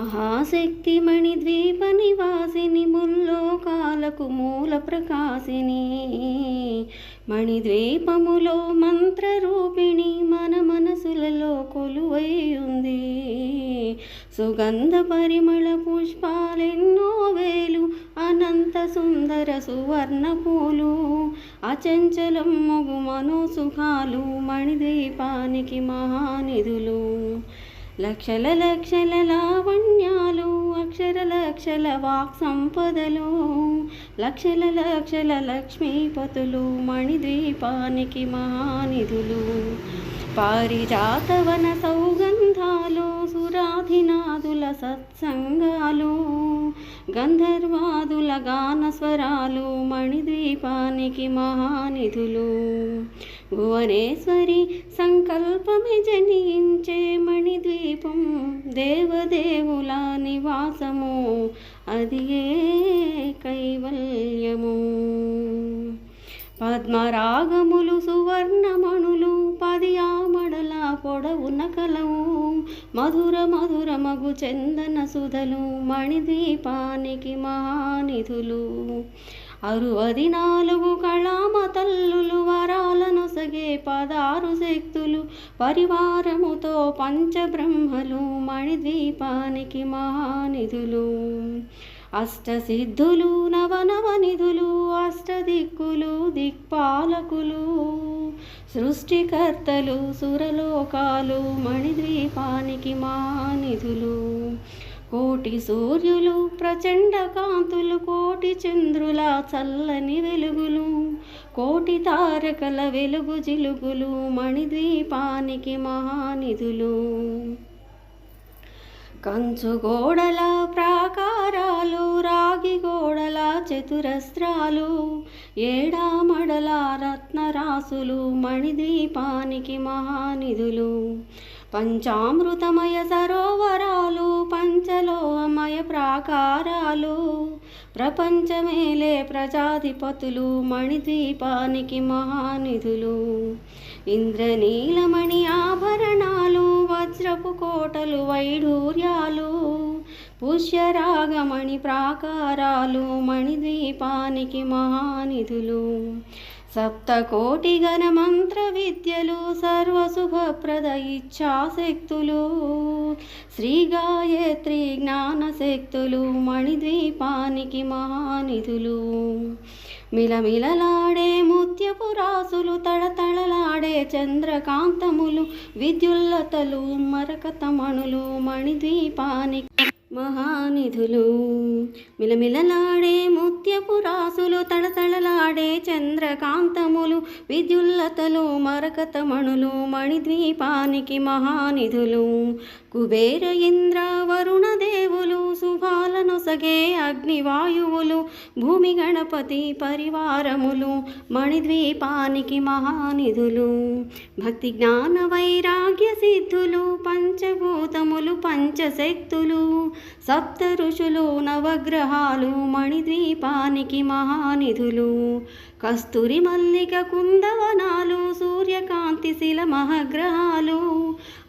మహాశక్తి మణిద్వీప నివాసిని ముల్లోకాలకు మూల ప్రకాశిని మణిద్వీపములో మంత్రరూపిణి మన మనసులలో కొలువై ఉంది. సుగంధ పరిమళ పుష్పాలెన్నో వేలు అనంత సుందర సువర్ణ పూలు అచంచలం మొగు మనోసుఖాలు మణిద్వీపానికి మహానిధులు. లక్షల లక్షల లావణ్యాలు అక్షర లక్షల వాక్ సంపదలు లక్షల లక్షల లక్ష్మీపతులు మణిద్వీపానికి మహానిధులు. పారిజాతవన సౌగంధాలు సురాధినాదుల సత్సంగాలు గంధర్వాదుల గానస్వరాలు మణిద్వీపానికి మహానిధులు. భువనేశ్వరి సంకల్పమే జనించే మణిద్వీపం దేవదేవుల నివాసము అది ఏ కైవల్యము. పద్మరాగములు సువర్ణమణులు 10 ఆమడల పొడవున కలవు మధుర మధుర మగు చందన సుధలు మణిద్వీపానికి మహానిధులు. 64 కళామ తల్లులు వరాలను సగే 16 శక్తులు పరివారముతో పంచబ్రహ్మలు మణిద్వీపానికి మహానిధులు. అష్టసిద్ధులు నవనవనిధులు అష్టదిక్కులు దిక్పాలకులు సృష్టికర్తలు సురలోకాలు మణిద్వీపానికి మహానిధులు. కోటి సూర్యులు ప్రచండ కాంతులు కోటి చంద్రుల చల్లని వెలుగులు కోటి తారకల వెలుగు జిలుగులు మణిద్వీపానికి మహానిధులు. కంచు గోడల ప్రాకారాలు రాగి గోడల చతురస్రాలు ఏడామడల రత్నరాసులు మణిద్వీపానికి మహానిధులు. పంచామృతమయ సరోవరాలు పంచలోహమయ ప్రాకారాలు ప్రపంచమేలే ప్రజాధిపతులు మణిద్వీపానికి మహానిధులు. ఇంద్రనీలమణి ఆభరణాలు వజ్రపు కోటలు వైఢూర్యాలు పుష్యరాగమణి ప్రాకారాలు మణిద్వీపానికి మహానిధులు. సప్తకోటి గణ మంత్ర విద్యలు సర్వశుభప్రద ఇచ్ఛాశక్తులు శ్రీ గాయత్రి జ్ఞానశక్తులు మణిద్వీపానికి మహానిధులు. మిలమిలలాడే ముత్యపు రాసులు తళతళలాడే చంద్రకాంతములు విద్యుల్లతలు మరకతమణులు మణిద్వీపానికి మహానిధులు. మిలమిలలాడే ముత్యపు రాసులు తళతళలాడే చంద్రకాంతములు విద్యుల్లతలు మరకతమణులు మణిద్వీపానికి మహానిధులు. కుబేర ఇంద్ర వరుణ దేవులు శుభాలను సగే అగ్నివాయువులు భూమి గణపతి పరివారములు మణిద్వీపానికి మహానిధులు. భక్తి జ్ఞాన వైరాగ్య సిద్ధులు పంచభూతములు పంచశక్తులు సప్త ఋషులు నవగ్రహాలు మణిద్వీపానికి మహానిధులు. కస్తూరి మల్లిక కుందవనాలు సూర్యకాంతి శిల మహగ్రహాలు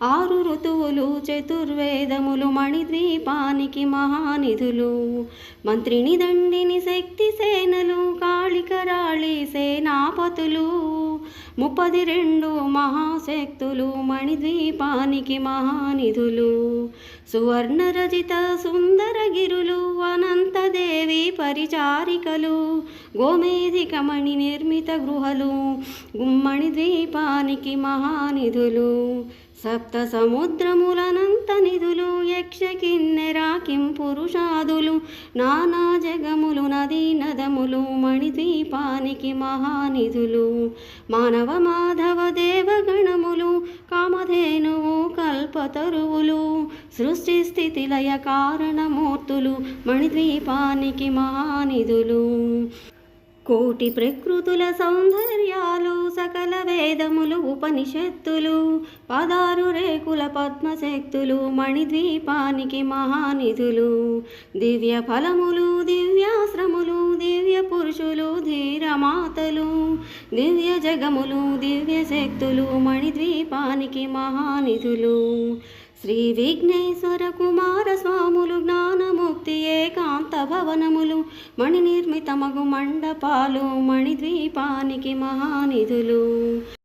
6 ఋతువులు చతుర్వేదములు మణిద్వీపానికి మహానిధులు. మంత్రిని దండిని శక్తి సేనలు కాళికరాళి సేనాపతులు 32 మహాశక్తులు మణిద్వీపానికి మహానిధులు. సువర్ణ రజిత సుందరగిరులు అనంతదేవి పరిచారికలు గోమేధికమణి నిర్మిత గృహలు మణిద్వీపానికి మహానిధులు. సప్త సముద్రములనంత నిధులు యక్ష కిన్నెర కిం పురుషాదులు నానా జగములు నదీ నదములు మణిద్వీపానికి మహానిధులు. మానవ మాధవ దేవగణములు కామధేనువు కల్పతరువులు సృష్టి స్థితి లయ కారణమూర్తులు మణిద్వీపానికి మహానిధులు. కోటి ప్రకృతుల సౌందర్యాలు సకల వేదములు ఉపనిషత్తులు 16 రేకుల పద్మశక్తులు మణిద్వీపానికి మహానిధులు. దివ్య ఫలములు దివ్యాశ్రములు దివ్య పురుషులు ధీరమాతలు దివ్య జగములు దివ్య శక్తులు మణిద్వీపానికి మహానిధులు. శ్రీ విఘ్నేశ్వర కుమార స్వాములు భవనములు మణి నిర్మితమగు మండపాలు మణిద్వీపానికి మహానిధులు.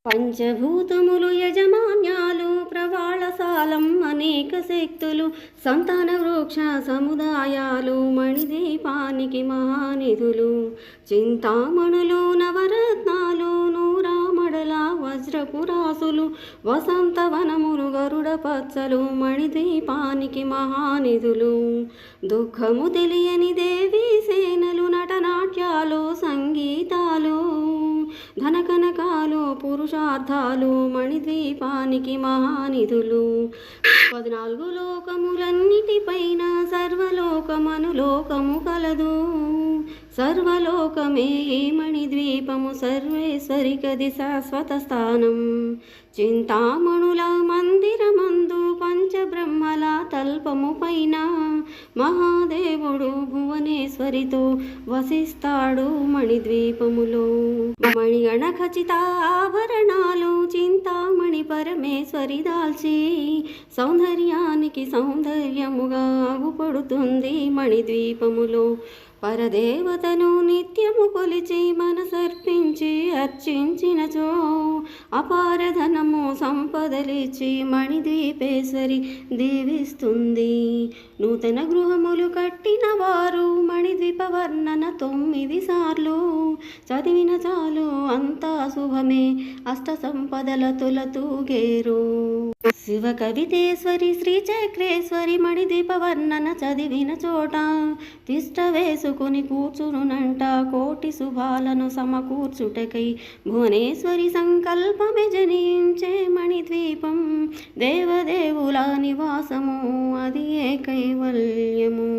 పంచభూతములు యజమాన్యాలు ప్రవాళసాలం అనేక శక్తులు సంతాన వృక్ష సముదాయాలు మణిద్వీపానికి మహానిధులు. చింతామణులు నవరత్నాలు నూరామడల వజ్రపురాసులు వసంతవనములు గరుడ పచ్చలు మణిద్వీపానికి మహానిధులు. దుఃఖము తెలియని దేవీ సేనలు నటనాట్యాలు సంగీతాలు ధనకనకాలు పురుషార్థాలు మణిద్వీపానికి మహానిధులు. 14 లోకములన్నిటిపైన సర్వలోకమనులోకము కలదు. సర్వలోకమే ఈ మణిద్వీపము సర్వేశ్వరికది శాశ్వత స్థానం. చింతామణుల మందిరమందు పంచబ్రహ్మల తల్పము పైన మహాదేవుడు భువనేశ్వరితో వసిస్తాడు మణిద్వీపములో. మణిగణ ఖచిత ఆభరణాలు చింతామణి పరమేశ్వరి దాల్చి సౌందర్యానికి సౌందర్యముగా అగుపడుతుంది మణిద్వీపములో. పరదేవతను నిత్యము కొలిచి మనసర్పించి అర్చించినచో అపారధనము సంపదలిచ్చి మణిద్వీపేశ్వరి దీవిస్తుంది. నూతన గృహములు కట్టిన వారు మణిద్వీప వర్ణన 9 సార్లు చదివిన చాలు అంతా శుభమే అష్ట సంపదల తొలతూగేరు. శివ కవితేశ్వరి శ్రీచక్రేశ్వరి మణిద్వీప వర్ణన చదివిన చోట తిష్ట వేసుకుని కూర్చునునంట కోటి శుభాలను సమకూర్చుటకై. భువనేశ్వరి సంకల్పమే జనించే మణిద్వీపం దేవదేవుల నివాసము అది ఏ కైవల్యము.